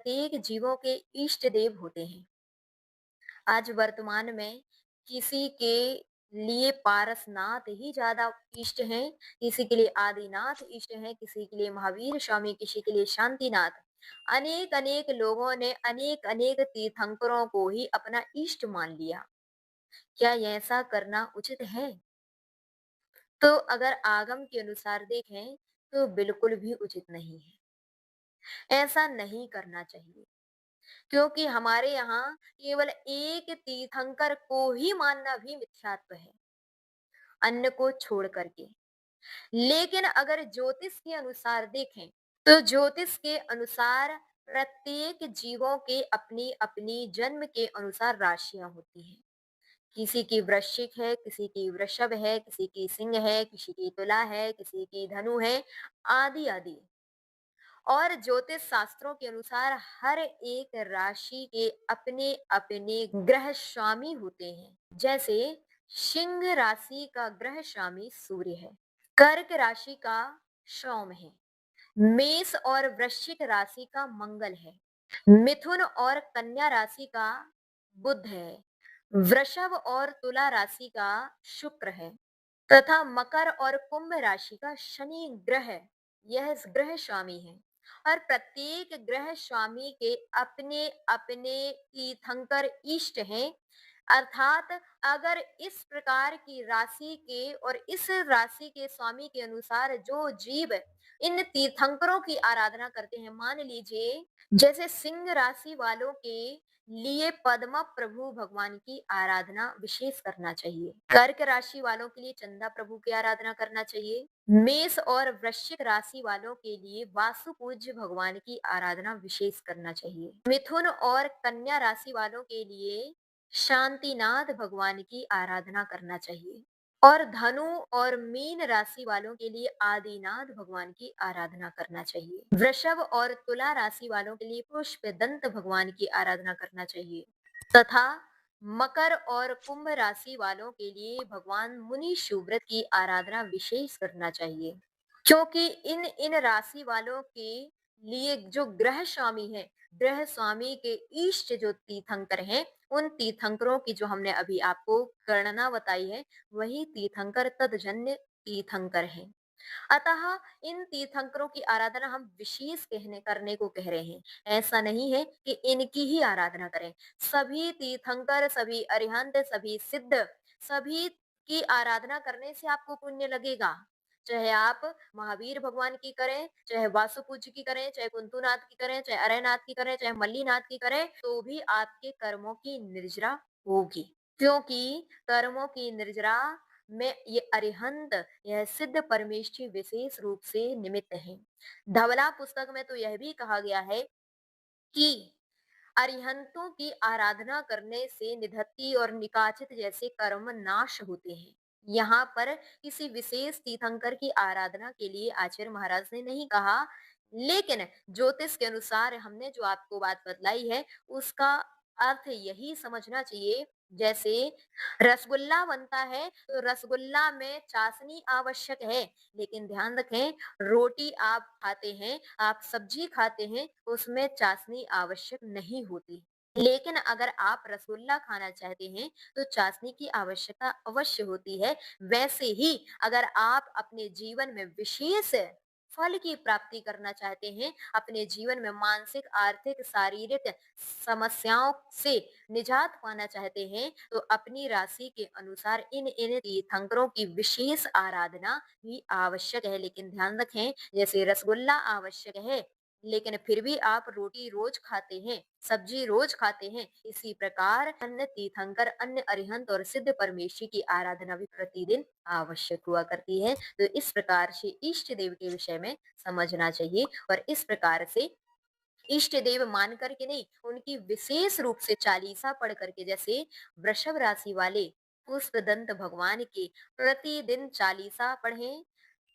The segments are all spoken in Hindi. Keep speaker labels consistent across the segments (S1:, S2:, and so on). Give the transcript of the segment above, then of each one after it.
S1: प्रत्येक जीवों के इष्ट देव होते हैं। आज वर्तमान में किसी के लिए पारसनाथ ही ज्यादा इष्ट हैं, किसी के लिए आदिनाथ इष्ट हैं, किसी के लिए महावीर स्वामी, किसी के लिए शांतिनाथ। अनेक अनेक लोगों ने अनेक अनेक तीर्थंकरों को ही अपना इष्ट मान लिया। क्या ये ऐसा करना उचित है? तो अगर आगम के अनुसार देखें तो बिल्कुल भी उचित नहीं है। ऐसा नहीं करना चाहिए, क्योंकि हमारे यहाँ केवल एक तीर्थंकर को ही मानना भी मिथ्यात्व है, अन्य को छोड़ करके। लेकिन अगर ज्योतिष के अनुसार देखें तो ज्योतिष के अनुसार प्रत्येक जीवों के अपनी अपनी जन्म के अनुसार राशियां होती हैं। किसी की वृश्चिक है, किसी की वृषभ है, किसी की सिंह है, किसी की तुला है, किसी की धनु है, आदि आदि। और ज्योतिष शास्त्रों के अनुसार हर एक राशि के अपने अपने ग्रह स्वामी होते हैं। जैसे सिंह राशि का ग्रह स्वामी सूर्य है, कर्क राशि का सोम है, मेष और वृश्चिक राशि का मंगल है, मिथुन और कन्या राशि का बुध है, वृषभ और तुला राशि का शुक्र है, तथा मकर और कुंभ राशि का शनि ग्रह, यह ग्रह स्वामी है। और प्रत्येक ग्रह स्वामी के अपने अपने तीर्थंकर इष्ट हैं। अर्थात अगर इस प्रकार की राशि के और इस राशि के स्वामी के अनुसार जो जीव इन तीर्थंकरों की आराधना करते हैं, मान लीजिए जैसे सिंह राशि वालों के लिए पद्मा प्रभु भगवान की आराधना विशेष करना चाहिए, कर्क राशि वालों के लिए चंदा प्रभु की आराधना करना चाहिए, मेष और वृश्चिक राशि वालों के लिए वासु पूज्य भगवान की आराधना विशेष करना चाहिए, मिथुन और कन्या राशि वालों के लिए शांतिनाथ भगवान की आराधना करना चाहिए, और धनु और मीन राशि वालों के लिए आदिनाथ भगवान की आराधना करना चाहिए। वृषभ और तुला राशि वालों के लिए पुष्प दंत भगवान की आराधना करना चाहिए, तथा मकर और कुंभ राशि वालों के लिए भगवान मुनि सुव्रत की आराधना विशेष करना चाहिए। क्योंकि इन इन राशि वालों के लिए जो ग्रह स्वामी है, ग्रह स्वामी के इष्ट जो तीर्थंकर हैं, उन तीर्थंकरों की जो हमने अभी आपको गणना बताई है, वही तीर्थंकर तदजन्य तीर्थंकर है। अतः इन तीर्थंकरों की आराधना हम विशेष कहने करने को कह रहे हैं। ऐसा नहीं है कि इनकी ही आराधना करें। सभी तीर्थंकर, सभी अरिहंत, सभी सिद्ध, सभी की आराधना करने से आपको पुण्य लगेगा। चाहे आप महावीर भगवान की करें, चाहे वासु पूज्य की करें, चाहे कुंतुनाथ की करें, चाहे अरयनाथ की करें, चाहे मल्लीनाथ की करें, तो भी आपके कर्मों की निर्जरा होगी। क्योंकि कर्मों की निर्जरा में ये अरिहंत, यह सिद्ध परमेष्ठी विशेष रूप से निमित्त है। धवला पुस्तक में तो यह भी कहा गया है कि अरिहंतों की आराधना करने से निधत्ती और निकाचित जैसे कर्म नाश होते हैं। यहाँ पर किसी विशेष तीर्थंकर की आराधना के लिए आचार्य महाराज ने नहीं कहा, लेकिन ज्योतिष के अनुसार हमने जो आपको बात बतलाई है, उसका अर्थ यही समझना चाहिए। जैसे रसगुल्ला बनता है तो रसगुल्ला में चाशनी आवश्यक है, लेकिन ध्यान रखें, रोटी आप खाते हैं, आप सब्जी खाते हैं, उसमें चाशनी आवश्यक नहीं होती। लेकिन अगर आप रसगुल्ला खाना चाहते हैं तो चाशनी की आवश्यकता अवश्य होती है। वैसे ही अगर आप अपने जीवन में विशेष फल की प्राप्ति करना चाहते हैं, अपने जीवन में मानसिक, आर्थिक, शारीरिक समस्याओं से निजात पाना चाहते हैं, तो अपनी राशि के अनुसार इन इन तीर्थंकरों की विशेष आराधना भी आवश्यक है। लेकिन ध्यान रखें, जैसे रसगुल्ला आवश्यक है, लेकिन फिर भी आप रोटी रोज खाते हैं, सब्जी रोज खाते हैं, इसी प्रकार अन्य तीर्थंकर, अन्य अरिहंत और सिद्ध परमेश्वरी की आराधना भी प्रतिदिन आवश्यक हुआ करती है। तो इस प्रकार से इष्ट देव के विषय में समझना चाहिए, और इस प्रकार से इष्ट देव मान करके नहीं, उनकी विशेष रूप से चालीसा पढ़ करके, जैसे वृषभ राशि वाले पुष्प दंत भगवान की प्रतिदिन चालीसा पढ़ें,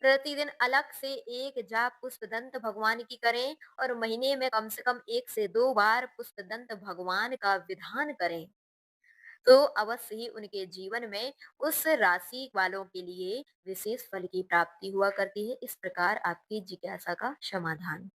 S1: प्रतिदिन अलग से एक जाप पुष्प दंत भगवान की करें, और महीने में कम से कम 1 से 2 बार पुष्प दंत भगवान का विधान करें, तो अवश्य ही उनके जीवन में उस राशि वालों के लिए विशेष फल की प्राप्ति हुआ करती है। इस प्रकार आपकी जिज्ञासा का समाधान।